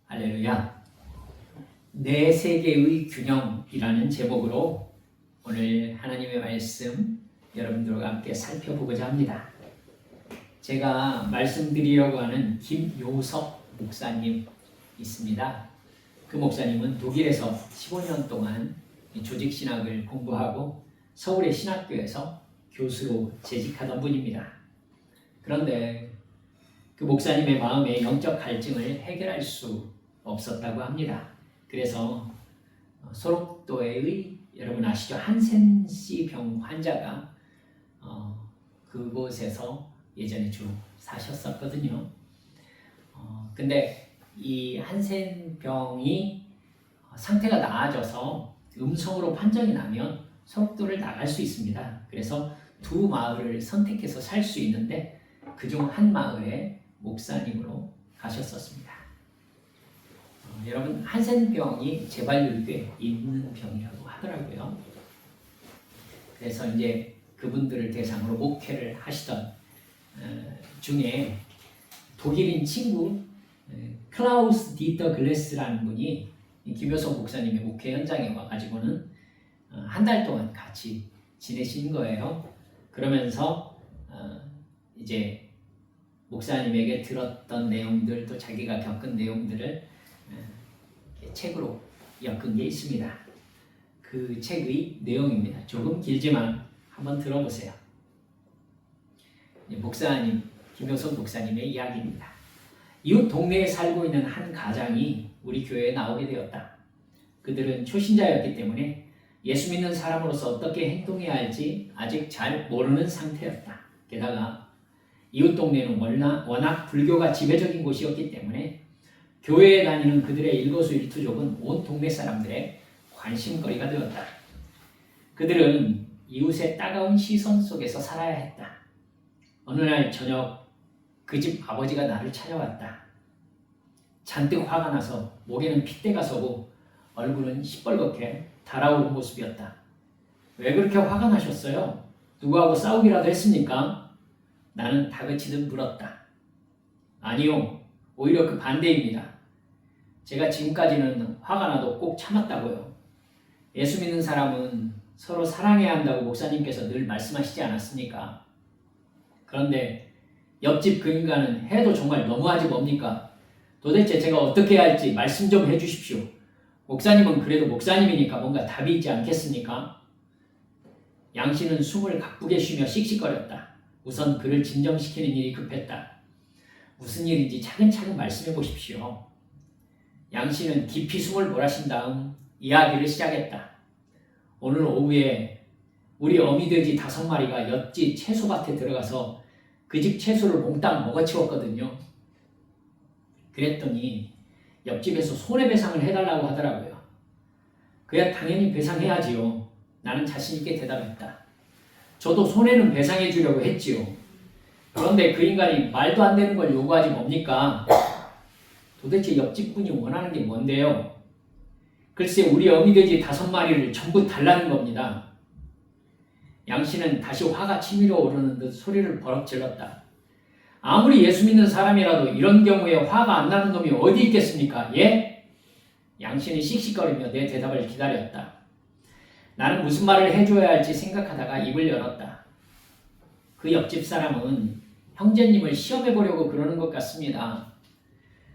할렐루야. 내 세계의 균형이라는 제목으로 오늘 하나님의 말씀 여러분들과 함께 살펴보고자 합니다. 제가 말씀드리려고 하는 김요섭 목사님 있습니다. 그 목사님은 독일에서 15년 동안 조직신학을 공부하고 서울의 신학교에서 교수로 재직하던 분입니다. 그런데 그 목사님의 마음에 영적 갈증을 해결할 수 없었다고 합니다. 그래서 소록도의 여러분 아시죠? 한센씨 병 환자가 그곳에서 예전에 쭉 사셨었거든요. 근데 이 한센 병이 상태가 나아져서 음성으로 판정이 나면 소록도를 나갈 수 있습니다. 그래서 두 마을을 선택해서 살 수 있는데 그중 한 마을에 목사님으로 가셨었습니다. 여러분 한센병이 재발률 꽤 있는 병이라고 하더라고요. 그래서 이제 그분들을 대상으로 목회를 하시던 중에 독일인 친구 클라우스 디터 글레스라는 분이 김효성 목사님의 목회 현장에 와가지고는 한 달 동안 같이 지내신 거예요. 그러면서 이제 목사님에게 들었던 내용들 또 자기가 겪은 내용들을 책으로 엮은 게 있습니다. 그 책의 내용입니다. 조금 길지만 한번 들어보세요. 목사님, 김효선 목사님의 이야기입니다. 이웃 동네에 살고 있는 한 가장이 우리 교회에 나오게 되었다. 그들은 초신자였기 때문에 예수 믿는 사람으로서 어떻게 행동해야 할지 아직 잘 모르는 상태였다. 게다가 이웃 동네는 워낙 불교가 지배적인 곳이었기 때문에 교회에 다니는 그들의 일거수일투족은 온 동네 사람들의 관심거리가 되었다. 그들은 이웃의 따가운 시선 속에서 살아야 했다. 어느 날 저녁 그 집 아버지가 나를 찾아왔다. 잔뜩 화가 나서 목에는 핏대가 서고 얼굴은 시뻘겋게 달아오른 모습이었다. 왜 그렇게 화가 나셨어요? 누구하고 싸우기라도 했습니까? 나는 다그치듯 물었다. 아니요, 오히려 그 반대입니다. 제가 지금까지는 화가 나도 꼭 참았다고요. 예수 믿는 사람은 서로 사랑해야 한다고 목사님께서 늘 말씀하시지 않았습니까? 그런데 옆집 그 인간은 해도 정말 너무하지 뭡니까? 도대체 제가 어떻게 해야 할지 말씀 좀 해주십시오. 목사님은 그래도 목사님이니까 뭔가 답이 있지 않겠습니까? 양 씨는 숨을 가쁘게 쉬며 씩씩거렸다. 우선 그를 진정시키는 일이 급했다. 무슨 일인지 차근차근 말씀해 보십시오. 양 씨는 깊이 숨을 몰아쉰 다음 이야기를 시작했다. 오늘 오후에 우리 어미돼지 5마리가 옆집 채소밭에 들어가서 그 집 채소를 몽땅 먹어치웠거든요. 그랬더니 옆집에서 손해배상을 해달라고 하더라고요. 그야 당연히 배상해야지요. 나는 자신있게 대답했다. 저도 손해는 배상해 주려고 했지요. 그런데 그 인간이 말도 안 되는 걸 요구하지 뭡니까? 도대체 옆집 분이 원하는 게 뭔데요? 글쎄 우리 어미돼지 5마리를 전부 달라는 겁니다. 양씨는 다시 화가 치밀어 오르는 듯 소리를 버럭 질렀다. 아무리 예수 믿는 사람이라도 이런 경우에 화가 안 나는 놈이 어디 있겠습니까? 예? 양씨는 씩씩거리며 내 대답을 기다렸다. 나는 무슨 말을 해줘야 할지 생각하다가 입을 열었다. 그 옆집 사람은 형제님을 시험해보려고 그러는 것 같습니다.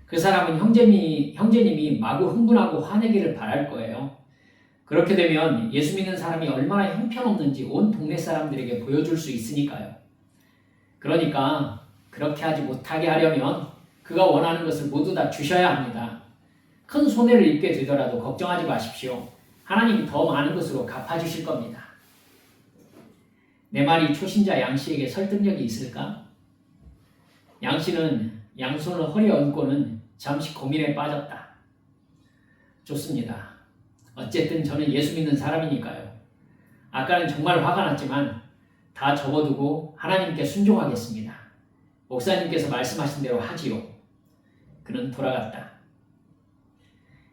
그 사람은 형제님이 마구 흥분하고 화내기를 바랄 거예요. 그렇게 되면 예수 믿는 사람이 얼마나 형편없는지 온 동네 사람들에게 보여줄 수 있으니까요. 그러니까 그렇게 하지 못하게 하려면 그가 원하는 것을 모두 다 주셔야 합니다. 큰 손해를 입게 되더라도 걱정하지 마십시오. 하나님이 더 많은 것으로 갚아주실 겁니다. 내 말이 초신자 양씨에게 설득력이 있을까? 양씨는 양손을 허리에 얹고는 잠시 고민에 빠졌다. 좋습니다. 어쨌든 저는 예수 믿는 사람이니까요. 아까는 정말 화가 났지만 다 접어두고 하나님께 순종하겠습니다. 목사님께서 말씀하신 대로 하지요. 그는 돌아갔다.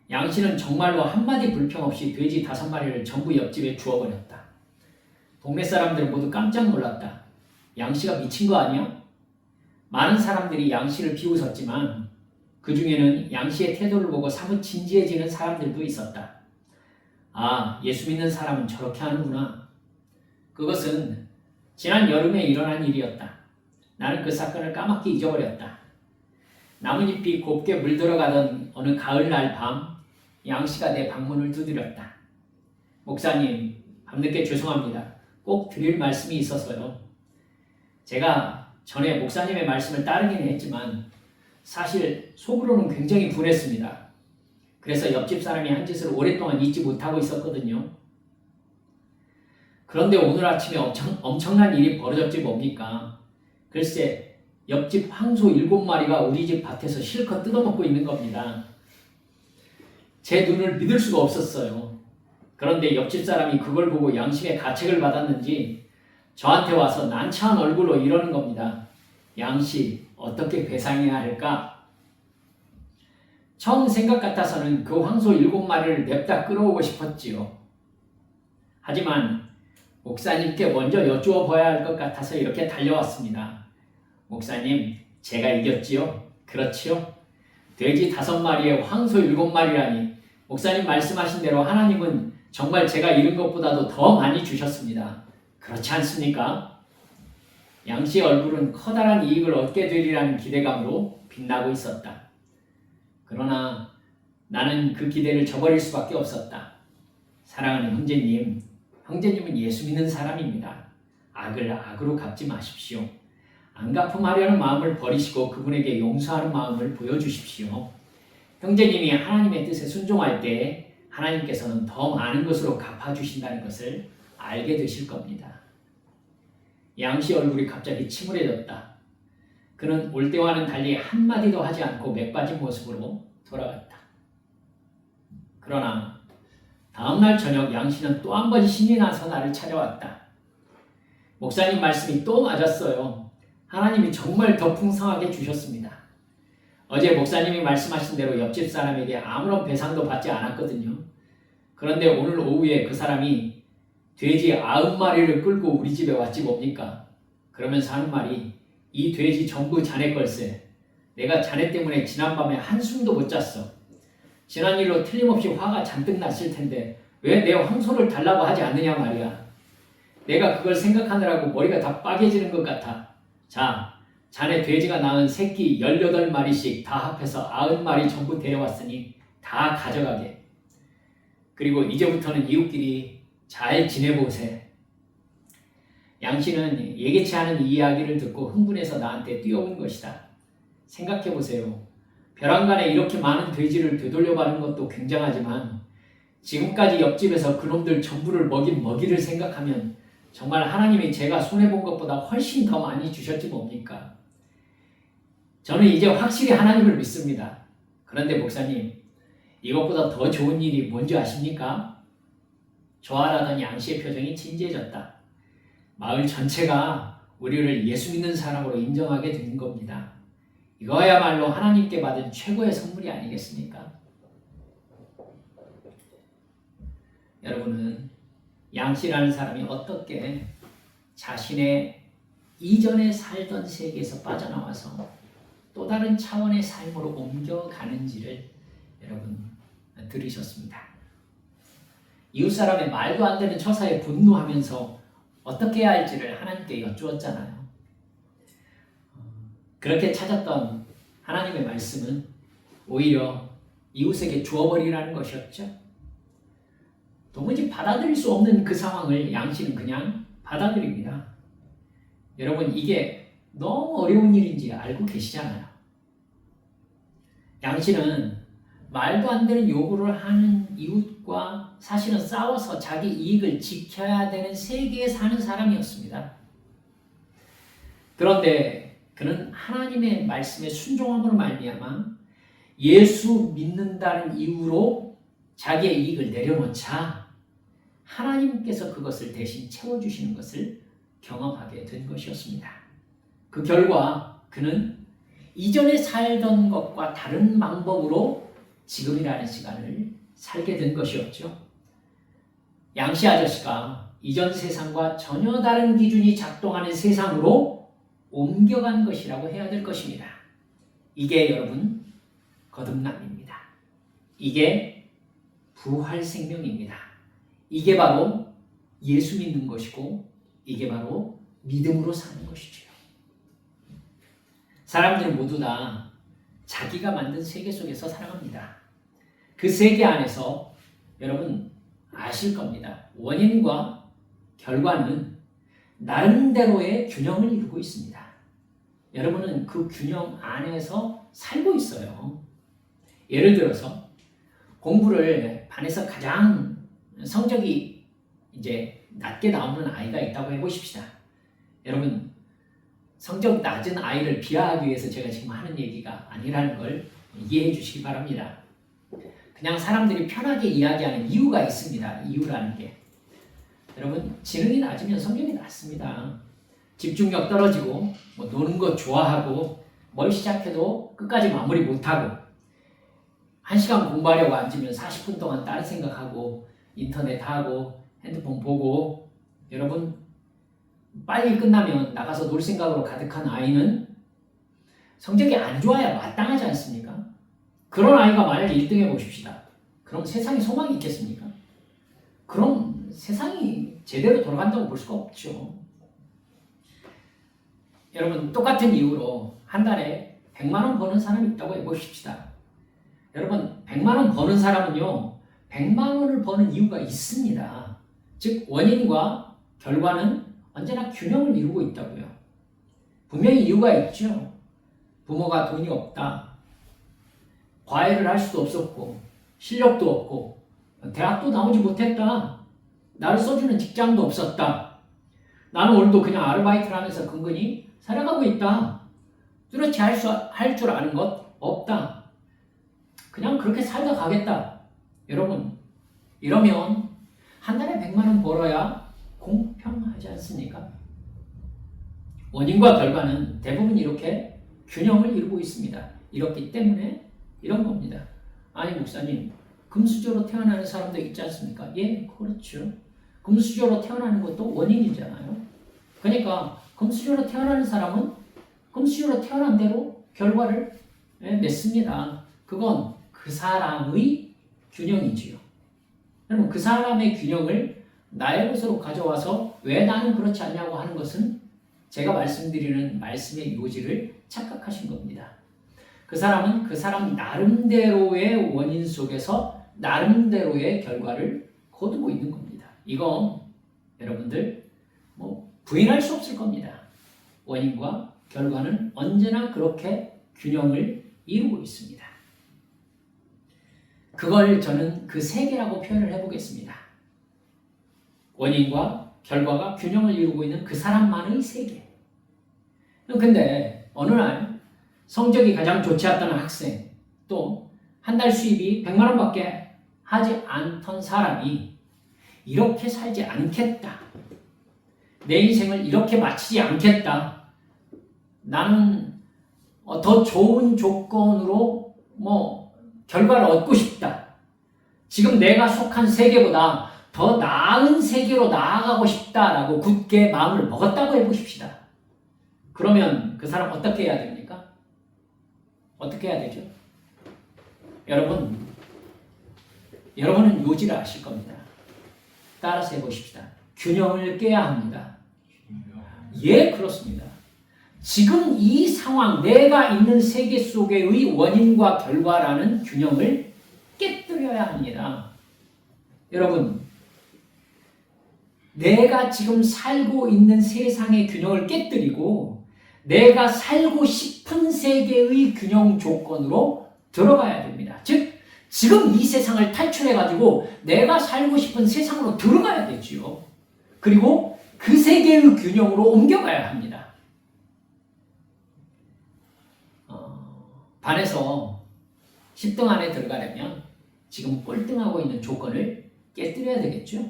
양씨는 정말로 한마디 불평 없이 돼지 5마리를 전부 옆집에 주워버렸다. 동네 사람들은 모두 깜짝 놀랐다. 양씨가 미친 거 아니야? 많은 사람들이 양씨를 비웃었지만 그 중에는 양 씨의 태도를 보고 사뭇 진지해지는 사람들도 있었다. 아, 예수 믿는 사람은 저렇게 하는구나. 그것은 지난 여름에 일어난 일이었다. 나는 그 사건을 까맣게 잊어버렸다. 나뭇잎이 곱게 물들어가던 어느 가을날 밤, 양 씨가 내 방문을 두드렸다. 목사님, 밤늦게 죄송합니다. 꼭 드릴 말씀이 있어서요. 제가 전에 목사님의 말씀을 따르긴 했지만 사실 속으로는 굉장히 분했습니다. 그래서 옆집 사람이 한 짓을 오랫동안 잊지 못하고 있었거든요. 그런데 오늘 아침에 엄청난 일이 벌어졌지 뭡니까? 글쎄, 옆집 황소 7마리가 우리 집 밭에서 실컷 뜯어먹고 있는 겁니다. 제 눈을 믿을 수가 없었어요. 그런데 옆집 사람이 그걸 보고 양심의 가책을 받았는지 저한테 와서 난처한 얼굴로 이러는 겁니다. 양씨, 어떻게 배상해야 할까? 처음 생각 같아서는 그 황소 7마리를 냅다 끌어오고 싶었지요. 하지만 목사님께 먼저 여쭈어 봐야 할 것 같아서 이렇게 달려왔습니다. 목사님, 제가 이겼지요? 그렇지요? 돼지 5마리에 황소 7마리라니 목사님 말씀하신 대로 하나님은 정말 제가 잃은 것보다도 더 많이 주셨습니다. 그렇지 않습니까? 양 씨의 얼굴은 커다란 이익을 얻게 되리라는 기대감으로 빛나고 있었다. 그러나 나는 그 기대를 저버릴 수밖에 없었다. 사랑하는 형제님, 형제님은 예수 믿는 사람입니다. 악을 악으로 갚지 마십시오. 안 갚음하려는 마음을 버리시고 그분에게 용서하는 마음을 보여주십시오. 형제님이 하나님의 뜻에 순종할 때 하나님께서는 더 많은 것으로 갚아주신다는 것을 알게 되실 겁니다. 양씨 얼굴이 갑자기 침울해졌다. 그는 올 때와는 달리 한마디도 하지 않고 맥빠진 모습으로 돌아갔다. 그러나 다음날 저녁 양씨는 또 한 번 신이 나서 나를 찾아왔다. 목사님 말씀이 또 맞았어요. 하나님이 정말 더 풍성하게 주셨습니다. 어제 목사님이 말씀하신 대로 옆집 사람에게 아무런 배상도 받지 않았거든요. 그런데 오늘 오후에 그 사람이 돼지 90마리를 끌고 우리 집에 왔지 뭡니까? 그러면서 하는 말이 이 돼지 전부 자네 걸세. 내가 자네 때문에 지난밤에 한숨도 못 잤어. 지난 일로 틀림없이 화가 잔뜩 났을 텐데 왜 내 황소를 달라고 하지 않느냐 말이야. 내가 그걸 생각하느라고 머리가 다 빠개지는 것 같아. 자, 자네 돼지가 낳은 새끼 18마리씩 다 합해서 90마리 전부 데려왔으니 다 가져가게. 그리고 이제부터는 이웃끼리 잘 지내보세. 양씨는 예기치 않은 이 이야기를 듣고 흥분해서 나한테 뛰어온 것이다. 생각해보세요. 벼랑간에 이렇게 많은 돼지를 되돌려받은 것도 굉장하지만 지금까지 옆집에서 그놈들 전부를 먹인 먹이를 생각하면 정말 하나님이 제가 손해본 것보다 훨씬 더 많이 주셨지 뭡니까? 저는 이제 확실히 하나님을 믿습니다. 그런데 목사님, 이것보다 더 좋은 일이 뭔지 아십니까? 좋아하던 양씨의 표정이 진지해졌다. 마을 전체가 우리를 예수 믿는 사람으로 인정하게 된 겁니다. 이거야말로 하나님께 받은 최고의 선물이 아니겠습니까? 여러분은 양씨라는 사람이 어떻게 자신의 이전에 살던 세계에서 빠져나와서 또 다른 차원의 삶으로 옮겨가는지를 여러분 들으셨습니다. 이웃사람의 말도 안 되는 처사에 분노하면서 어떻게 해야 할지를 하나님께 여쭈었잖아요. 그렇게 찾았던 하나님의 말씀은 오히려 이웃에게 주어버리라는 것이었죠. 도무지 받아들일 수 없는 그 상황을 양씨는 그냥 받아들입니다. 여러분, 이게 너무 어려운 일인지 알고 계시잖아요. 양씨는 말도 안 되는 요구를 하는 이웃과 사실은 싸워서 자기 이익을 지켜야 되는 세계에 사는 사람이었습니다. 그런데 그는 하나님의 말씀에 순종함으로 말미암아 예수 믿는다는 이유로 자기의 이익을 내려놓자 하나님께서 그것을 대신 채워주시는 것을 경험하게 된 것이었습니다. 그 결과 그는 이전에 살던 것과 다른 방법으로 지금이라는 시간을 살게 된 것이었죠. 양씨 아저씨가 이전 세상과 전혀 다른 기준이 작동하는 세상으로 옮겨간 것이라고 해야 될 것입니다. 이게 여러분 거듭남입니다. 이게 부활 생명입니다. 이게 바로 예수 믿는 것이고 이게 바로 믿음으로 사는 것이죠. 사람들은 모두 다 자기가 만든 세계 속에서 살아갑니다. 그 세계 안에서 여러분 아실 겁니다. 원인과 결과는 나름대로의 균형을 이루고 있습니다. 여러분은 그 균형 안에서 살고 있어요. 예를 들어서 공부를 반에서 가장 성적이 이제 낮게 나오는 아이가 있다고 해보십시다. 여러분 성적 낮은 아이를 비하하기 위해서 제가 지금 하는 얘기가 아니라는 걸 이해해 주시기 바랍니다. 그냥 사람들이 편하게 이야기하는 이유가 있습니다. 이유라는 게. 여러분 지능이 낮으면 성적이 낮습니다. 집중력 떨어지고 뭐 노는 거 좋아하고 뭘 시작해도 끝까지 마무리 못하고 1시간 공부하려고 앉으면 40분 동안 다른 생각하고 인터넷 하고 핸드폰 보고 여러분 빨리 끝나면 나가서 놀 생각으로 가득한 아이는 성적이 안 좋아야 마땅하지 않습니까? 그런 아이가 만약에 1등 해보십시다. 그럼 세상에 소망이 있겠습니까? 그럼 세상이 제대로 돌아간다고 볼 수가 없죠. 여러분 똑같은 이유로 한 달에 100만 원 버는 사람이 있다고 해보십시다. 여러분 100만 원 버는 사람은요 100만 원을 버는 이유가 있습니다. 즉 원인과 결과는 언제나 균형을 이루고 있다고요. 분명히 이유가 있죠. 부모가 돈이 없다. 과외를 할 수도 없었고 실력도 없고 대학도 나오지 못했다. 나를 써주는 직장도 없었다. 나는 오늘도 그냥 아르바이트를 하면서 근근히 살아가고 있다. 뚜렷이 할 줄 아는 것 없다. 그냥 그렇게 살다 가겠다. 여러분 이러면 한 달에 100만 원 벌어야 공평하지 않습니까? 원인과 결과는 대부분 이렇게 균형을 이루고 있습니다. 이렇기 때문에 이런 겁니다. 아니 목사님 금수저로 태어나는 사람도 있지 않습니까? 예, 그렇죠. 금수저로 태어나는 것도 원인이잖아요. 그러니까 금수저로 태어나는 사람은 금수저로 태어난 대로 결과를 맺습니다. 그건 그 사람의 균형이지요. 여러분 그 사람의 균형을 나의 것으로 가져와서 왜 나는 그렇지 않냐고 하는 것은 제가 말씀드리는 말씀의 요지를 착각하신 겁니다. 그 사람은 그 사람 나름대로의 원인 속에서 나름대로의 결과를 거두고 있는 겁니다. 이건 여러분들 부인할 수 없을 겁니다. 원인과 결과는 언제나 그렇게 균형을 이루고 있습니다. 그걸 저는 그 세계라고 표현을 해보겠습니다. 원인과 결과가 균형을 이루고 있는 그 사람만의 세계. 근데 어느 날 성적이 가장 좋지 않던 학생 또 한 달 수입이 100만 원밖에 하지 않던 사람이 이렇게 살지 않겠다. 내 인생을 이렇게 마치지 않겠다. 나는 더 좋은 조건으로 결과를 얻고 싶다. 지금 내가 속한 세계보다 더 나은 세계로 나아가고 싶다라고 굳게 마음을 먹었다고 해보십시다. 그러면 그 사람 어떻게 해야 됩니까? 어떻게 해야 되죠? 여러분은 요지를 아실 겁니다. 따라서 해보십시다. 균형을 깨야 합니다. 예, 그렇습니다. 지금 이 상황, 내가 있는 세계 속의 원인과 결과라는 균형을 깨뜨려야 합니다. 여러분, 내가 지금 살고 있는 세상의 균형을 깨뜨리고 내가 살고 싶은 세계의 균형 조건으로 들어가야 됩니다. 즉, 지금 이 세상을 탈출해가지고 내가 살고 싶은 세상으로 들어가야 되지요. 그리고 그 세계의 균형으로 옮겨가야 합니다. 반에서 10등 안에 들어가려면 지금 꼴등하고 있는 조건을 깨뜨려야 되겠죠.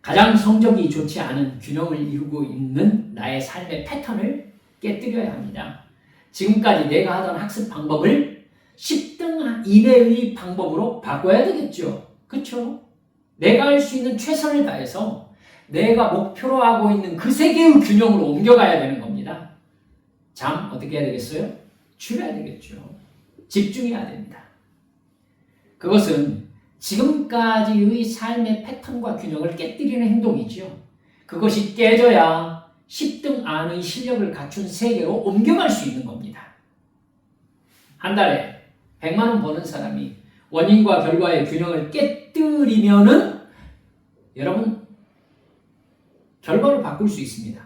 가장 성적이 좋지 않은 균형을 이루고 있는 나의 삶의 패턴을 깨뜨려야 합니다. 지금까지 내가 하던 학습 방법을 10등 이내의 방법으로 바꿔야 되겠죠. 그렇죠? 내가 할 수 있는 최선을 다해서 내가 목표로 하고 있는 그 세계의 균형으로 옮겨가야 되는 겁니다. 잠 어떻게 해야 되겠어요? 줄여야 되겠죠. 집중해야 됩니다. 그것은 지금까지의 삶의 패턴과 균형을 깨뜨리는 행동이죠. 그것이 깨져야 10등 안의 실력을 갖춘 세계로 옮겨갈 수 있는 겁니다. 한 달에 100만 원 버는 사람이 원인과 결과의 균형을 깨뜨리면은 여러분 결과를 바꿀 수 있습니다.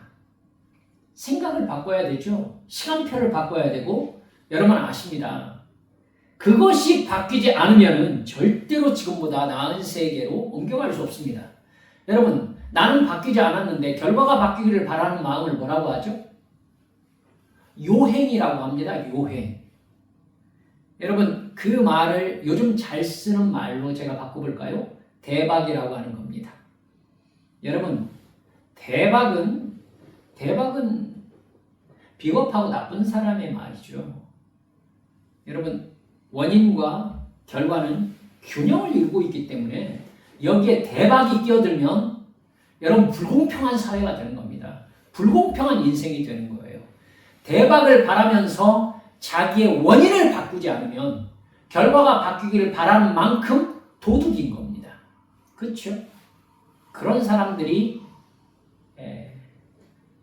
생각을 바꿔야 되죠. 시간표를 바꿔야 되고 여러분 아십니다. 그것이 바뀌지 않으면 절대로 지금보다 나은 세계로 옮겨갈 수 없습니다. 여러분 나는 바뀌지 않았는데 결과가 바뀌기를 바라는 마음을 뭐라고 하죠? 요행이라고 합니다. 요행. 여러분 그 말을 요즘 잘 쓰는 말로 제가 바꿔볼까요? 대박이라고 하는 겁니다. 여러분 대박은 비겁하고 나쁜 사람의 말이죠. 여러분 원인과 결과는 균형을 이루고 있기 때문에 여기에 대박이 끼어들면 여러분 불공평한 사회가 되는 겁니다. 불공평한 인생이 되는 거예요. 대박을 바라면서 자기의 원인을 바꾸지 않으면 결과가 바뀌기를 바라는 만큼 도둑인 겁니다. 그렇죠? 그런 사람들이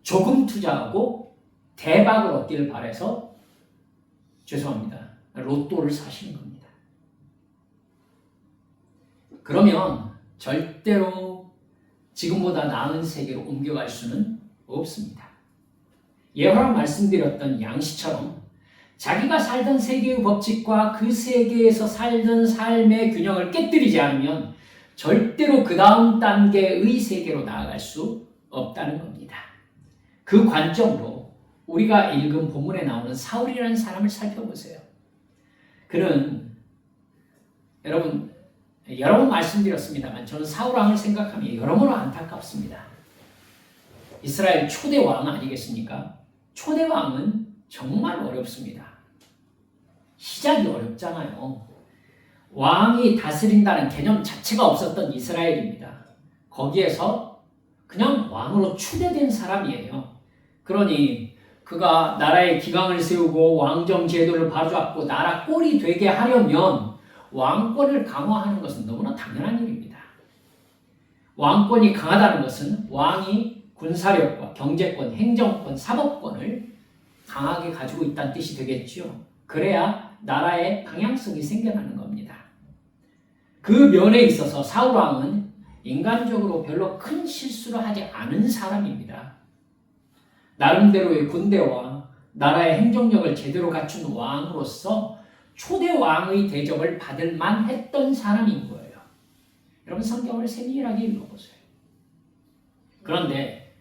조금 투자하고 대박을 얻기를 바라서 죄송합니다. 로또를 사시는 겁니다. 그러면 절대로 지금보다 나은 세계로 옮겨갈 수는 없습니다. 예화로 말씀드렸던 양씨처럼 자기가 살던 세계의 법칙과 그 세계에서 살던 삶의 균형을 깨뜨리지 않으면 절대로 그 다음 단계의 세계로 나아갈 수 없다는 겁니다. 그 관점으로 우리가 읽은 본문에 나오는 사울이라는 사람을 살펴보세요. 그는 여러분 여러 번 말씀드렸습니다만 저는 사울 왕을 생각하면 여러모로 안타깝습니다. 이스라엘 초대 왕 아니겠습니까? 초대 왕은 정말 어렵습니다. 시작이 어렵잖아요. 왕이 다스린다는 개념 자체가 없었던 이스라엘입니다. 거기에서 그냥 왕으로 추대된 사람이에요. 그러니 그가 나라의 기강을 세우고 왕정 제도를 바로잡고 나라 꼴이 되게 하려면 왕권을 강화하는 것은 너무나 당연한 일입니다. 왕권이 강하다는 것은 왕이 군사력과 경제권, 행정권, 사법권을 강하게 가지고 있다는 뜻이 되겠죠. 그래야 나라의 방향성이 생겨나는 겁니다. 그 면에 있어서 사울 왕은 인간적으로 별로 큰 실수를 하지 않은 사람입니다. 나름대로의 군대와 나라의 행정력을 제대로 갖춘 왕으로서 초대 왕의 대접을 받을 만했던 사람인 거예요. 여러분 성경을 세밀하게 읽어보세요. 그런데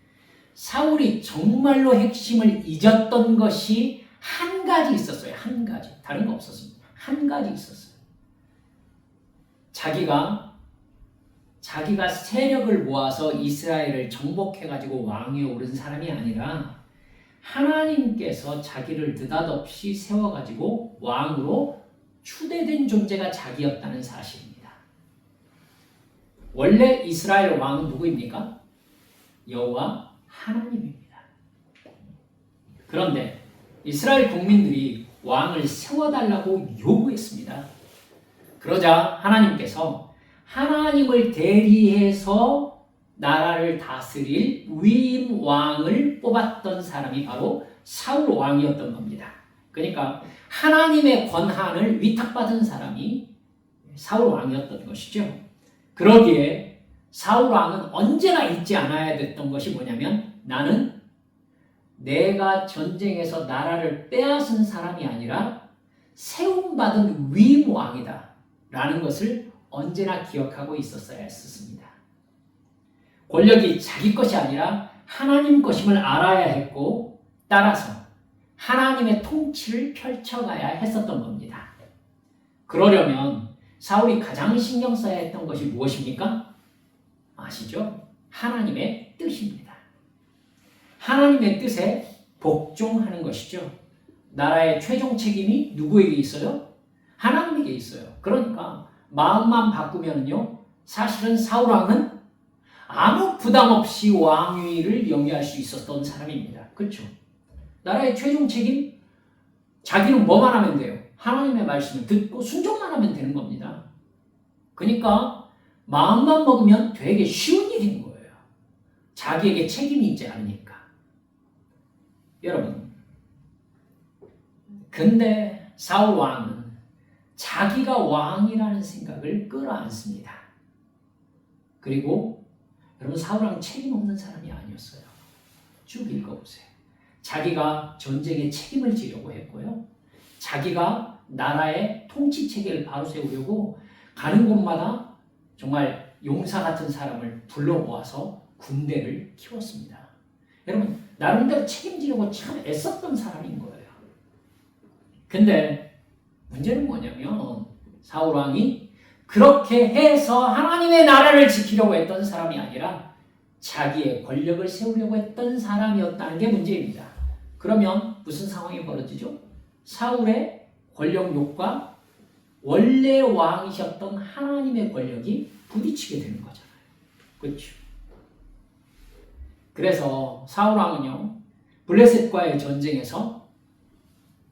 사울이 정말로 핵심을 잊었던 것이 한 가지 있었어요. 한 가지. 다른 거 없었습니다. 한 가지 있었어요. 자기가 세력을 모아서 이스라엘을 정복해가지고 왕위에 오른 사람이 아니라 하나님께서 자기를 느닷없이 세워가지고 왕으로 추대된 존재가 자기였다는 사실입니다. 원래 이스라엘 왕은 누구입니까? 여호와 하나님입니다. 그런데 이스라엘 국민들이 왕을 세워달라고 요구했습니다. 그러자 하나님께서 하나님을 대리해서 나라를 다스릴 위임 왕을 뽑았던 사람이 바로 사울 왕이었던 겁니다. 그러니까 하나님의 권한을 위탁받은 사람이 사울 왕이었던 것이죠. 그러기에 사울 왕은 언제나 잊지 않아야 됐던 것이 뭐냐면 나는 내가 전쟁에서 나라를 빼앗은 사람이 아니라 세움받은 위임 왕이다 라는 것을 언제나 기억하고 있었어야 했습니다. 권력이 자기 것이 아니라 하나님 것임을 알아야 했고 따라서 하나님의 통치를 펼쳐가야 했었던 겁니다. 그러려면 사울이 가장 신경 써야 했던 것이 무엇입니까? 아시죠? 하나님의 뜻입니다. 하나님의 뜻에 복종하는 것이죠. 나라의 최종 책임이 누구에게 있어요? 하나님에게 있어요. 그러니까 마음만 바꾸면요, 사실은 사울 왕은 아무 부담 없이 왕위를 영위할 수 있었던 사람입니다. 그렇죠? 나라의 최종 책임? 자기는 뭐만 하면 돼요? 하나님의 말씀을 듣고 순종만 하면 되는 겁니다. 그러니까 마음만 먹으면 되게 쉬운 일인 거예요. 자기에게 책임이 있지 않으니까. 여러분, 근데 사울 왕은 자기가 왕이라는 생각을 끌어안습니다. 그리고 여러분, 사울 왕은 책임 없는 사람이 아니었어요. 쭉 읽어보세요. 자기가 전쟁에 책임을 지려고 했고요. 자기가 나라의 통치 체계를 바로 세우려고 가는 곳마다 정말 용사 같은 사람을 불러 모아서 군대를 키웠습니다. 여러분, 나름대로 책임지려고 참 애썼던 사람인 거예요. 근데 문제는 뭐냐면 사울 왕이 그렇게 해서 하나님의 나라를 지키려고 했던 사람이 아니라 자기의 권력을 세우려고 했던 사람이었다는 게 문제입니다. 그러면 무슨 상황이 벌어지죠? 사울의 권력욕과 원래 왕이셨던 하나님의 권력이 부딪히게 되는 거잖아요. 그렇죠? 그래서 사울 왕은요, 블레셋과의 전쟁에서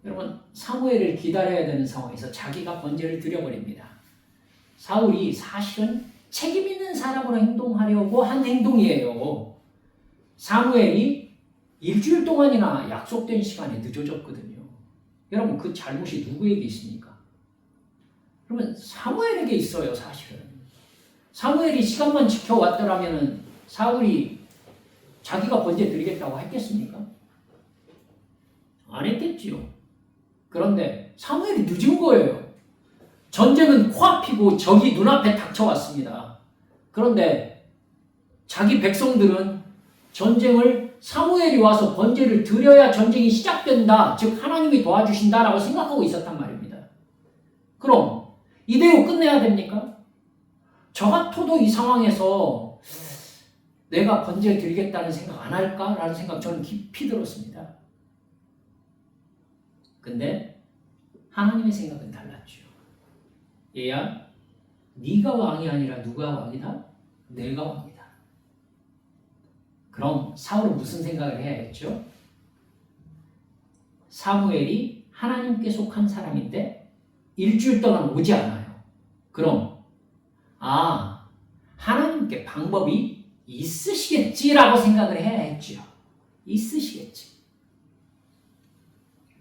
여러분 사무엘을 기다려야 되는 상황에서 자기가 번제를 드려버립니다. 사울이 사실은 책임 있는 사람으로 행동하려고 한 행동이에요. 사무엘이 일주일 동안이나 약속된 시간에 늦어졌거든요. 여러분, 그 잘못이 누구에게 있습니까? 그러면 사무엘에게 있어요, 사실은. 사무엘이 시간만 지켜왔더라면 사울이 자기가 번제 드리겠다고 했겠습니까? 안 했겠지요. 그런데 사무엘이 늦은 거예요. 전쟁은 코앞이고 적이 눈앞에 닥쳐왔습니다. 그런데 자기 백성들은 전쟁을 사무엘이 와서 번제를 드려야 전쟁이 시작된다, 즉 하나님이 도와주신다라고 생각하고 있었단 말입니다. 그럼 이대로 끝내야 됩니까? 저 같아도 이 상황에서 내가 번제 드리겠다는 생각 안 할까라는 생각 저는 깊이 들었습니다. 근데 하나님의 생각은 달랐죠. 얘야, 네가 왕이 아니라 누가 왕이다? 내가 왕이다. 그럼 사울은 무슨 생각을 해야 했죠? 사무엘이 하나님께 속한 사람인데 일주일 동안 오지 않아요. 그럼 하나님께 방법이 있으시겠지라고 생각을 해야 했죠. 있으시겠지.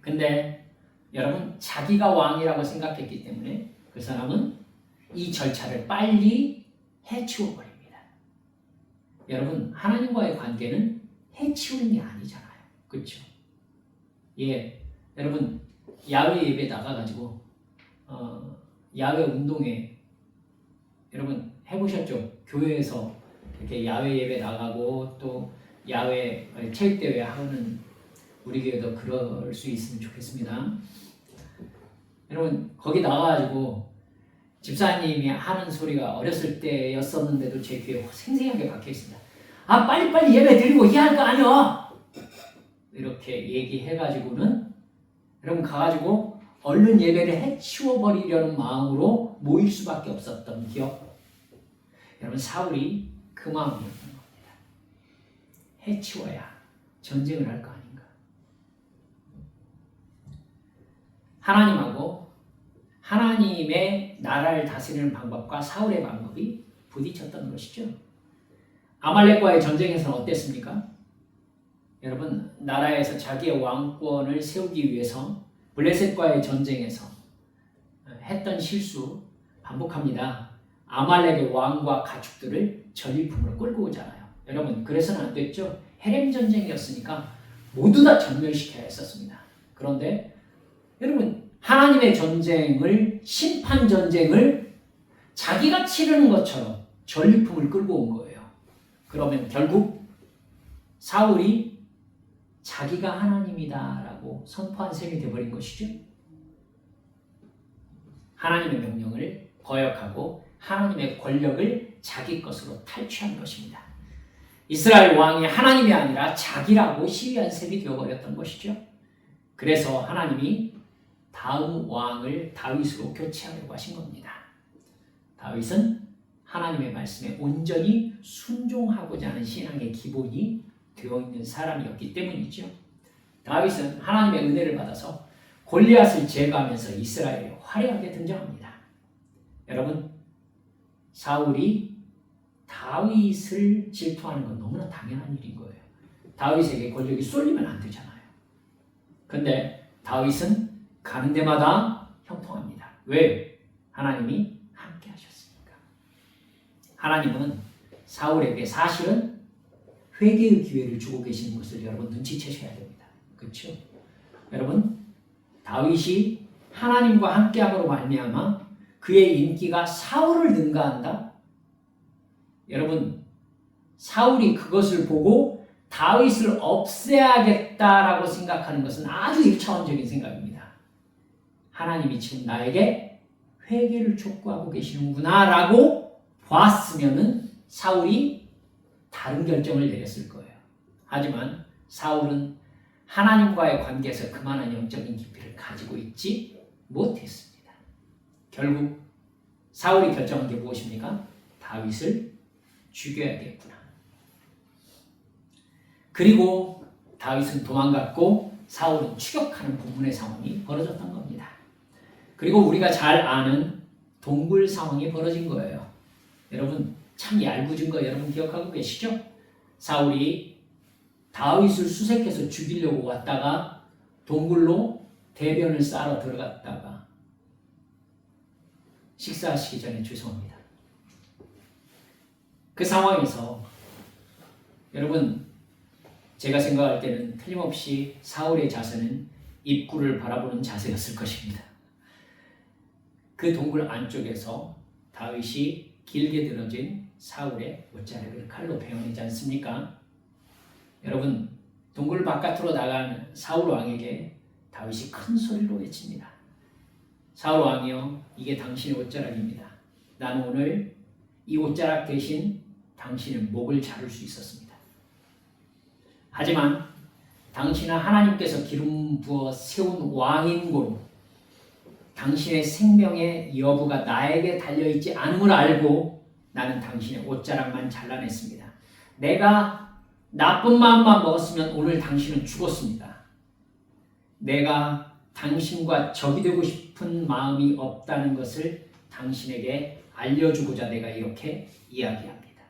근데 여러분, 자기가 왕이라고 생각했기 때문에 그 사람은 이 절차를 빨리 해치워버립니다. 여러분, 하나님과의 관계는 해치우는 게 아니잖아요. 그렇죠? 예, 여러분 야외 예배 나가가지고 야외 운동회 여러분 해보셨죠? 교회에서 이렇게 야외 예배 나가고 또 야외 체육대회 하는 우리 교회도 그럴 수 있으면 좋겠습니다. 여러분 거기 나가가지고 집사님이 하는 소리가 어렸을 때였었는데도 제 귀에 생생하게 박혀 있습니다. 빨리빨리 예배 드리고 해야 할 거 아니야. 이렇게 얘기해가지고는 여러분 가가지고 얼른 예배를 해치워버리려는 마음으로 모일 수밖에 없었던 기억. 여러분 사울이 그 마음이었던 겁니다. 해치워야 전쟁을 할 거 아닌가. 하나님하고 하나님의 나라를 다스리는 방법과 사울의 방법이 부딪혔던 것이죠. 아말렉과의 전쟁에서는 어땠습니까? 여러분 나라에서 자기의 왕권을 세우기 위해서 블레셋과의 전쟁에서 했던 실수 반복합니다. 아말렉의 왕과 가축들을 전리품으로 끌고 오잖아요. 여러분 그래서는 안 됐죠. 헤렘 전쟁이었으니까 모두 다 전멸시켜야 했었습니다. 그런데 여러분 하나님의 전쟁을 심판 전쟁을 자기가 치르는 것처럼 전리품을 끌고 온 거예요. 그러면 결국 사울이 자기가 하나님이다라고 선포한 셈이 되어버린 것이죠. 하나님의 명령을 거역하고 하나님의 권력을 자기 것으로 탈취한 것입니다. 이스라엘 왕이 하나님이 아니라 자기라고 시위한 셈이 되어버렸던 것이죠. 그래서 하나님이 다음 왕을 다윗으로 교체하려고 하신 겁니다. 다윗은 하나님의 말씀에 온전히 순종하고자 하는 신앙의 기본이 되어 있는 사람이었기 때문이죠. 다윗은 하나님의 은혜를 받아서 골리앗을 제거하면서 이스라엘이 화려하게 등장합니다. 여러분, 사울이 다윗을 질투하는 건 너무나 당연한 일인 거예요. 다윗에게 권력이 쏠리면 안 되잖아요. 그런데 다윗은 가는 데마다 형통합니다. 왜? 하나님이 함께 하셨으니까. 하나님은 사울에게 사실은 회개의 기회를 주고 계시는 것을 여러분 눈치채셔야 됩니다. 그렇죠? 여러분, 다윗이 하나님과 함께함으로 말미암아 그의 인기가 사울을 능가한다? 여러분, 사울이 그것을 보고 다윗을 없애야겠다라고 생각하는 것은 아주 1차원적인 생각입니다. 하나님이 지금 나에게 회개를 촉구하고 계시는구나 라고 봤으면은 사울이 다른 결정을 내렸을 거예요. 하지만 사울은 하나님과의 관계에서 그만한 영적인 깊이를 가지고 있지 못했습니다. 결국 사울이 결정한 게 무엇입니까? 다윗을 죽여야겠구나. 그리고 다윗은 도망갔고 사울은 추격하는 본문의 상황이 벌어졌던 겁니다. 그리고 우리가 잘 아는 동굴 상황이 벌어진 거예요. 여러분, 참 얄궂은 거 여러분 기억하고 계시죠? 사울이 다윗을 수색해서 죽이려고 왔다가 동굴로 대변을 싸러 들어갔다가 식사하시기 전에 죄송합니다. 그 상황에서 여러분, 제가 생각할 때는 틀림없이 사울의 자세는 입구를 바라보는 자세였을 것입니다. 그 동굴 안쪽에서 다윗이 길게 늘어진 사울의 옷자락을 칼로 베어내지 않습니까? 여러분, 동굴 바깥으로 나간 사울 왕에게 다윗이 큰 소리로 외칩니다. 사울 왕이여, 이게 당신의 옷자락입니다. 나는 오늘 이 옷자락 대신 당신의 목을 자를 수 있었습니다. 하지만 당신은 하나님께서 기름 부어 세운 왕인 고로 당신의 생명의 여부가 나에게 달려있지 않음을 알고 나는 당신의 옷자락만 잘라냈습니다. 내가 나쁜 마음만 먹었으면 오늘 당신은 죽었습니다. 내가 당신과 적이 되고 싶은 마음이 없다는 것을 당신에게 알려주고자 내가 이렇게 이야기합니다.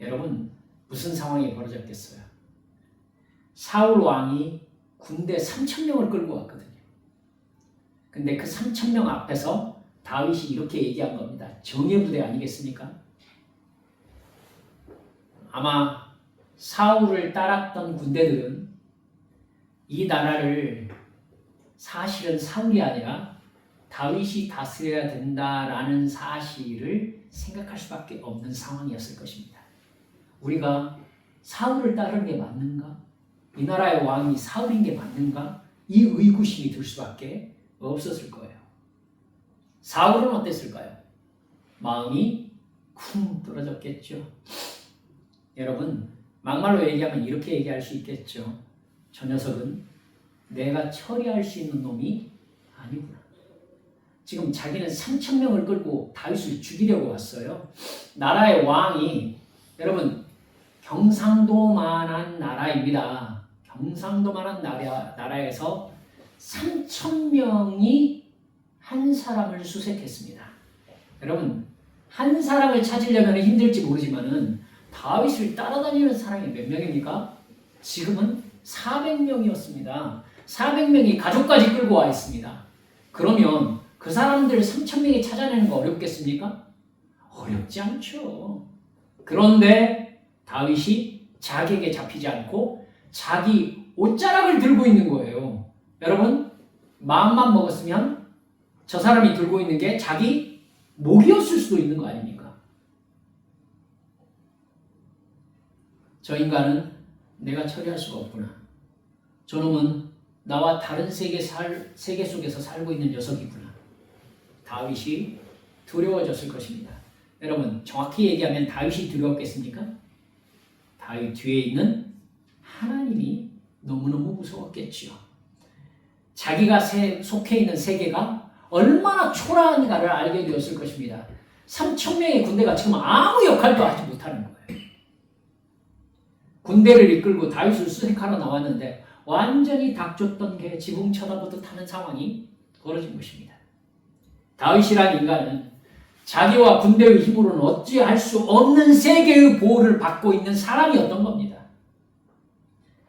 여러분, 무슨 상황이 벌어졌겠어요? 사울 왕이 군대 3,000명을 끌고 왔거든요. 근데 그 3,000명 앞에서 다윗이 이렇게 얘기한 겁니다. 정예 부대 아니겠습니까? 아마 사울을 따랐던 군대들은 이 나라를 사실은 사울이 아니라 다윗이 다스려야 된다라는 사실을 생각할 수밖에 없는 상황이었을 것입니다. 우리가 사울을 따르는 게 맞는가? 이 나라의 왕이 사울인 게 맞는가? 이 의구심이 들 수밖에 없었을 거예요. 사울은 어땠을까요? 마음이 쿵 떨어졌겠죠. 여러분, 막말로 얘기하면 이렇게 얘기할 수 있겠죠. 저 녀석은 내가 처리할 수 있는 놈이 아니구나. 지금 자기는 3,000명을 끌고 다윗을 죽이려고 왔어요. 나라의 왕이, 여러분, 경상도만한 나라입니다. 경상도만한 나라에서 3,000명이 한 사람을 수색했습니다. 여러분, 한 사람을 찾으려면 힘들지 모르지만은 다윗을 따라다니는 사람이 몇 명입니까? 지금은 400명이었습니다. 400명이 가족까지 끌고 와 있습니다. 그러면 그 사람들 3,000명이 찾아내는 거 어렵겠습니까? 어렵지 않죠. 그런데 다윗이 자기에게 잡히지 않고 자기 옷자락을 들고 있는 거예요. 여러분, 마음만 먹었으면 저 사람이 들고 있는 게 자기 목이었을 수도 있는 거 아닙니까? 저 인간은 내가 처리할 수가 없구나. 저놈은 나와 다른 세계 속에서 살고 있는 녀석이구나. 다윗이 두려워졌을 것입니다. 여러분, 정확히 얘기하면 다윗이 두려웠겠습니까? 다윗 뒤에 있는 하나님이 너무너무 무서웠겠지요. 자기가 속해 있는 세계가 얼마나 초라한가를 알게 되었을 것입니다. 3,000명의 군대가 지금 아무 역할도 하지 못하는 거예요. 군대를 이끌고 다윗을 수색하러 나왔는데 완전히 닥쳤던 게 지붕 쳐다보듯 하는 상황이 벌어진 것입니다. 다윗이라는 인간은 자기와 군대의 힘으로는 어찌할 수 없는 세계의 보호를 받고 있는 사람이었던 겁니다.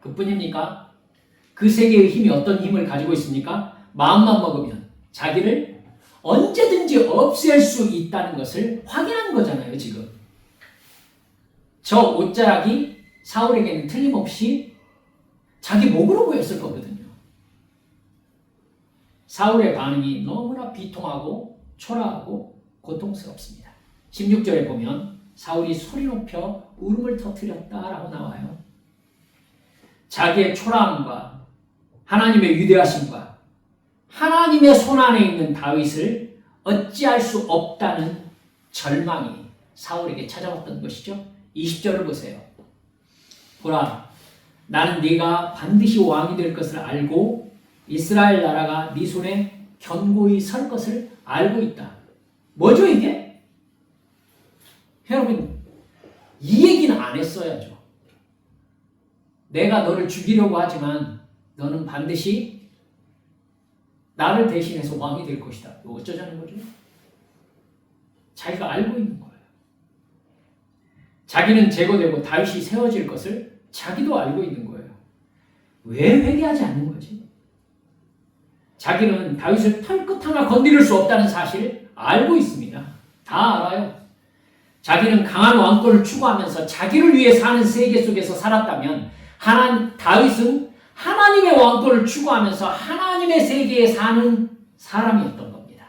그뿐입니까? 그 세계의 힘이 어떤 힘을 가지고 있습니까? 마음만 먹으면 자기를 언제든지 없앨 수 있다는 것을 확인한 거잖아요, 지금. 저 옷자락이 사울에게는 틀림없이 자기 목으로 보였을 거거든요. 사울의 반응이 너무나 비통하고 초라하고 고통스럽습니다. 16절에 보면 사울이 소리 높여 울음을 터뜨렸다라고 나와요. 자기의 초라함과 하나님의 위대하심과 하나님의 손안에 있는 다윗을 어찌할 수 없다는 절망이 사울에게 찾아왔던 것이죠. 20절을 보세요. 보라, 나는 네가 반드시 왕이 될 것을 알고 이스라엘 나라가 네 손에 견고히 설 것을 알고 있다. 뭐죠 이게? 여러분, 이 얘기는 안 했어야죠. 내가 너를 죽이려고 하지만 너는 반드시 나를 대신해서 왕이 될 것이다. 이거 어쩌자는 거죠? 자기가 알고 있는 거예요. 자기는 제거되고 다윗이 세워질 것을 자기도 알고 있는 거예요. 왜 회개하지 않는 거지? 자기는 다윗을 털끝 하나 건드릴 수 없다는 사실을 알고 있습니다. 다 알아요. 자기는 강한 왕권을 추구하면서 자기를 위해 사는 세계 속에서 살았다면 다윗은 하나님의 왕권을 추구하면서 하나님의 세계에 사는 사람이었던 겁니다.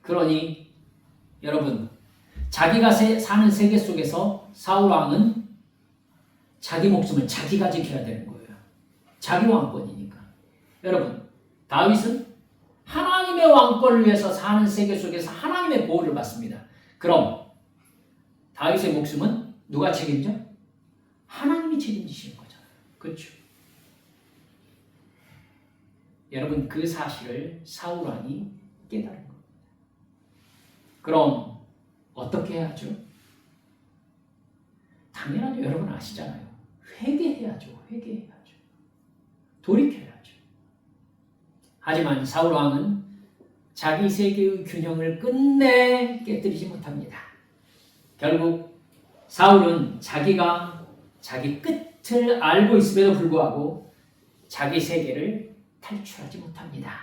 그러니 여러분, 자기가 사는 세계 속에서 사울 왕은 자기 목숨을 자기가 지켜야 되는 거예요. 자기 왕권이니까. 여러분, 다윗은 하나님의 왕권을 위해서 사는 세계 속에서 하나님의 보호를 받습니다. 그럼 다윗의 목숨은 누가 책임져? 하나님이 책임지시는 거잖아요. 그렇죠? 여러분, 그 사실을 사울 왕이 깨달은 겁니다. 그럼 어떻게 해야죠? 당연하죠. 여러분 아시잖아요. 회개해야죠. 회개해야죠. 돌이켜야죠. 하지만 사울 왕은 자기 세계의 균형을 끝내 깨뜨리지 못합니다. 결국 사울은 자기가 자기 끝을 알고 있음에도 불구하고 자기 세계를 탈출하지 못합니다.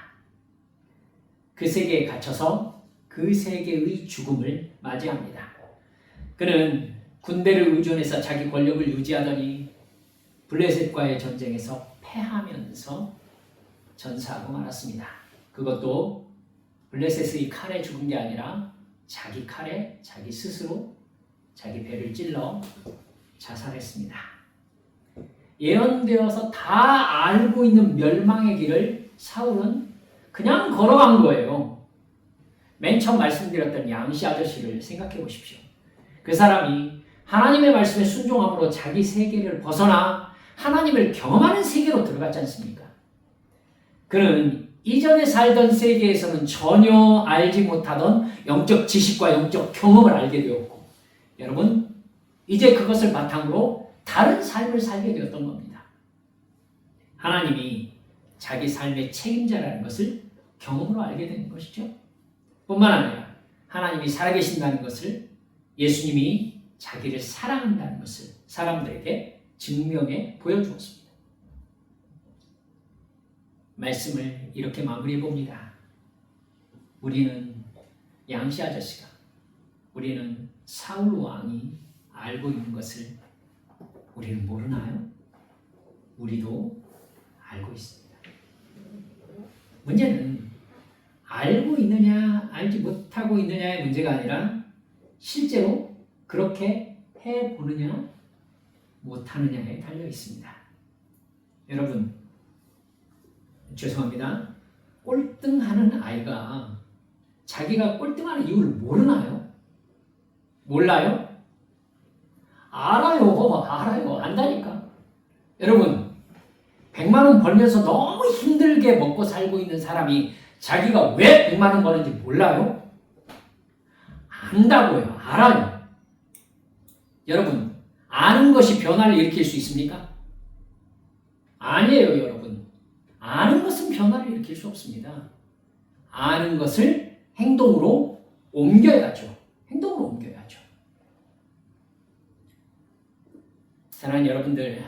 그 세계에 갇혀서 그 세계의 죽음을 맞이합니다. 그는 군대를 의존해서 자기 권력을 유지하더니 블레셋과의 전쟁에서 패하면서 전사하고 말았습니다. 그것도 블레셋의 칼에 죽은 게 아니라 자기 칼에 자기 스스로 자기 배를 찔러 자살했습니다. 예언되어서 다 알고 있는 멸망의 길을 사울은 그냥 걸어간 거예요. 맨 처음 말씀드렸던 양씨 아저씨를 생각해 보십시오. 그 사람이 하나님의 말씀에 순종함으로 자기 세계를 벗어나 하나님을 경험하는 세계로 들어갔지 않습니까? 그는 이전에 살던 세계에서는 전혀 알지 못하던 영적 지식과 영적 경험을 알게 되었고, 여러분, 이제 그것을 바탕으로 다른 삶을 살게 되었던 겁니다. 하나님이 자기 삶의 책임자라는 것을 경험으로 알게 되는 것이죠. 뿐만 아니라 하나님이 살아계신다는 것을, 예수님이 자기를 사랑한다는 것을 사람들에게 증명해 보여주었습니다. 말씀을 이렇게 마무리해 봅니다. 우리는 양씨 아저씨가, 우리는 사울 왕이 알고 있는 것을 우리는 모르나요? 우리도 알고 있습니다. 문제는 알고 있느냐 알지 못하고 있느냐의 문제가 아니라 실제로 그렇게 해보느냐 못하느냐에 달려 있습니다. 여러분, 죄송합니다. 꼴등하는 아이가 자기가 꼴등하는 이유를 모르나요? 몰라요? 알아요. 안다니까. 여러분, 100만 원 벌면서 너무 힘들게 먹고 살고 있는 사람이 자기가 왜 100만 원 버는지 몰라요? 안다고요. 알아요. 여러분, 아는 것이 변화를 일으킬 수 있습니까? 아니에요, 여러분. 아는 것은 변화를 일으킬 수 없습니다. 아는 것을 행동으로 옮겨야죠. 행동으로 옮겨야죠. 사랑하는 여러분들,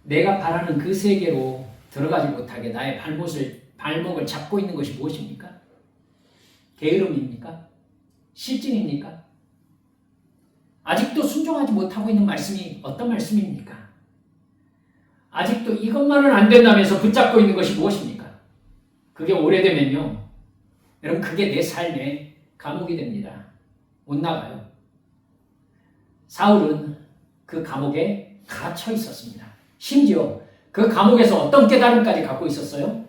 내가 바라는 그 세계로 들어가지 못하게 나의 발목을 잡고 있는 것이 무엇입니까? 게으름입니까? 실증입니까? 아직도 순종하지 못하고 있는 말씀이 어떤 말씀입니까? 아직도 이것만은 안 된다면서 붙잡고 있는 것이 무엇입니까? 그게 오래되면요, 여러분, 그게 내 삶의 감옥이 됩니다. 못 나가요. 사울은 그 감옥에 갇혀 있었습니다. 심지어 그 감옥에서 어떤 깨달음까지 갖고 있었어요?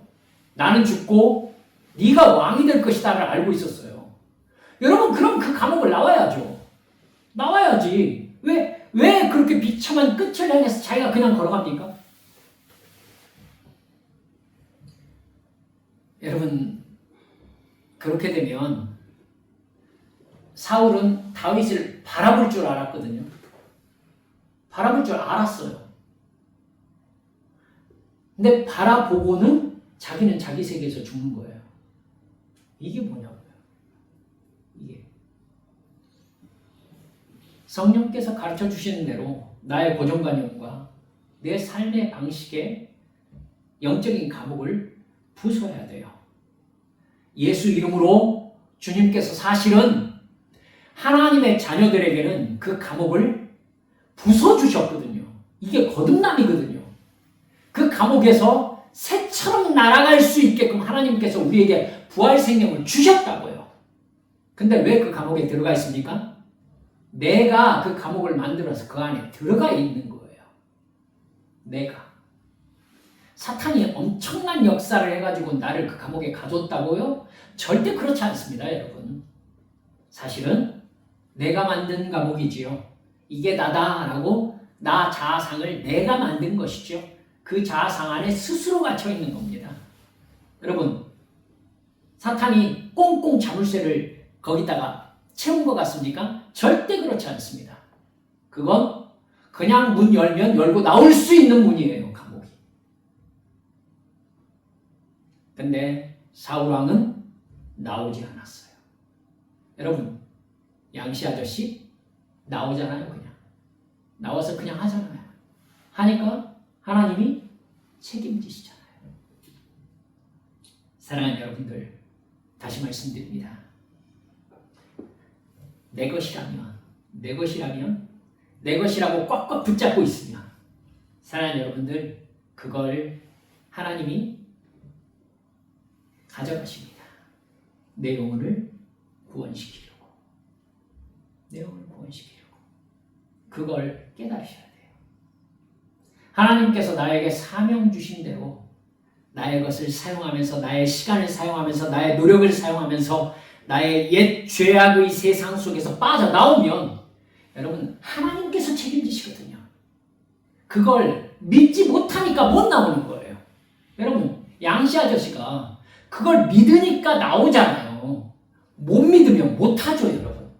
나는 죽고 네가 왕이 될 것이다를 알고 있었어요. 여러분, 그럼 그 감옥을 나와야죠. 나와야지. 왜 그렇게 비참한 끝을 향해서 자기가 그냥 걸어갑니까? 여러분, 그렇게 되면 사울은 다윗을 바라볼 줄 알았거든요. 바라볼 줄 알았어요. 근데 바라보고는 자기는 자기 세계에서 죽는 거예요. 이게 뭐냐고요. 이게 성령께서 가르쳐 주시는 대로 나의 고정관념과 내 삶의 방식의 영적인 감옥을 부숴야 돼요. 예수 이름으로 주님께서 사실은 하나님의 자녀들에게는 그 감옥을 부숴주셨거든요. 이게 거듭남이거든요. 그 감옥에서 새처럼 날아갈 수 있게끔 하나님께서 우리에게 부활 생명을 주셨다고요. 근데 왜 그 감옥에 들어가 있습니까? 내가 그 감옥을 만들어서 그 안에 들어가 있는 거예요. 내가. 사탄이 엄청난 역사를 해가지고 나를 그 감옥에 가뒀다고요? 절대 그렇지 않습니다, 여러분. 사실은 내가 만든 감옥이지요. 이게 나다라고 나 자아상을 내가 만든 것이죠. 그 자아상 안에 스스로 갇혀 있는 겁니다. 여러분, 사탄이 꽁꽁 자물쇠를 거기다가 채운 것 같습니까? 절대 그렇지 않습니다. 그건 그냥 문 열면 열고 나올 수 있는 문이에요, 감옥이. 근데 사울왕은 나오지 않았어요. 여러분, 양씨 아저씨 나오잖아요, 그냥. 나와서 그냥 하잖아요. 하니까 하나님이 책임지시잖아요. 사랑하는 여러분들, 다시 말씀드립니다. 내 것이라고 꽉꽉 붙잡고 있으면, 사랑하는 여러분들, 그걸 하나님이 가져가십니다. 내 영혼을 구원시키려고. 그걸 깨달으셔야 돼요. 하나님께서 나에게 사명 주신 대로 나의 것을 사용하면서, 나의 시간을 사용하면서, 나의 노력을 사용하면서 나의 옛 죄악의 세상 속에서 빠져나오면 여러분, 하나님께서 책임지시거든요. 그걸 믿지 못하니까 못 나오는 거예요. 여러분, 양씨 아저씨가 그걸 믿으니까 나오잖아요. 못 믿으면 못하죠, 여러분.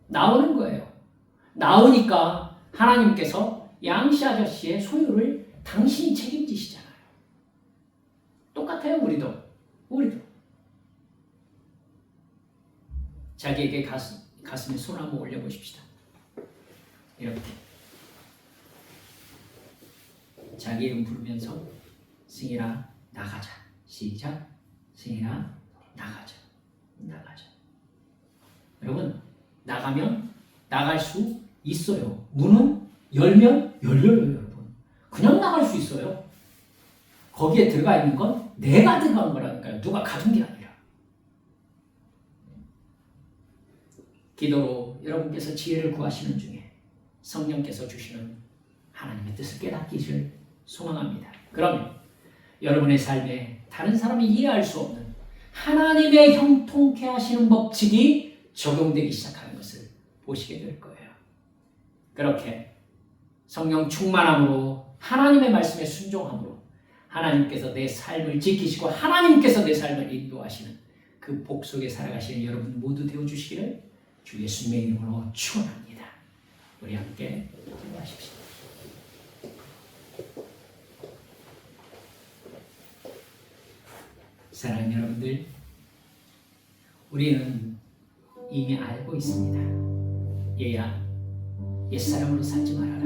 나오는 거예요. 나오니까 하나님께서 양씨 아저씨의 소유를 당신이 책임지시잖아요. 똑같아요, 우리도. 자기에게 가슴에 손 한번 올려보십시다. 이렇게. 자기 이름 부르면서 승희라 나가자. 시작. 승희라 나가자. 여러분, 나가면 나갈 수 있어요. 문은 열면 열려요, 여러분. 그냥 나갈 수 있어요. 거기에 들어가 있는 건 내가 들어간 거라니까요. 누가 가둔 게 아니라. 기도로 여러분께서 지혜를 구하시는 중에 성령께서 주시는 하나님의 뜻을 깨닫기를 소망합니다. 그러면 여러분의 삶에 다른 사람이 이해할 수 없는 하나님의 형통케 하시는 법칙이 적용되기 시작하는 것을 보시게 될 거예요. 그렇게 성령 충만함으로 하나님의 말씀에 순종함으로 하나님께서 내 삶을 지키시고 하나님께서 내 삶을 인도하시는 그 복 속에 살아가시는 여러분 모두 되어주시기를 주 예수님의 이름으로 축원합니다. 우리 함께 기도하십시오. 사랑하는 여러분들, 우리는 이미 알고 있습니다. 얘야, 옛사람으로 살지 말아라.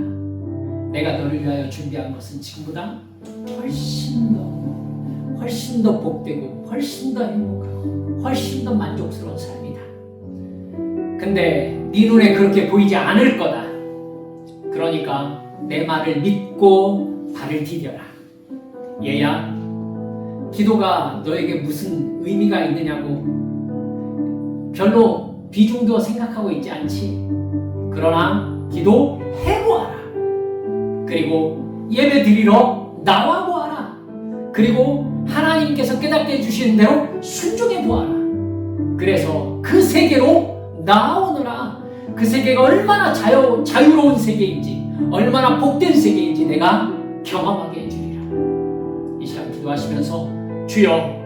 내가 너를 위하여 준비한 것은 지금보다 훨씬 더 복되고 훨씬 더 행복하고 훨씬 더 만족스러운 삶이다. 근데 네 눈에 그렇게 보이지 않을 거다. 그러니까 내 말을 믿고 발을 디뎌라. 얘야, 기도가 너에게 무슨 의미가 있느냐고 별로 비중도 생각하고 있지 않지. 그러나 기도해보아라. 그리고 예배 드리러 나와보아라. 그리고 하나님께서 깨닫게 해주시는 대로 순종해보아라. 그래서 그 세계로 나오느라. 그 세계가 얼마나 자유로운 세계인지, 얼마나 복된 세계인지 내가 경험하게 해주리라. 이 시간 기도하시면서 주여,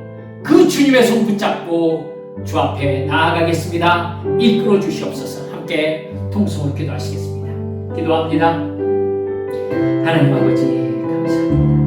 그 주님의 손 붙잡고 주 앞에 나아가겠습니다. 이끌어 주시옵소서. 함께 통성으로 기도하시겠습니다. 기도합니다. 하나님 아버지, 감사합니다.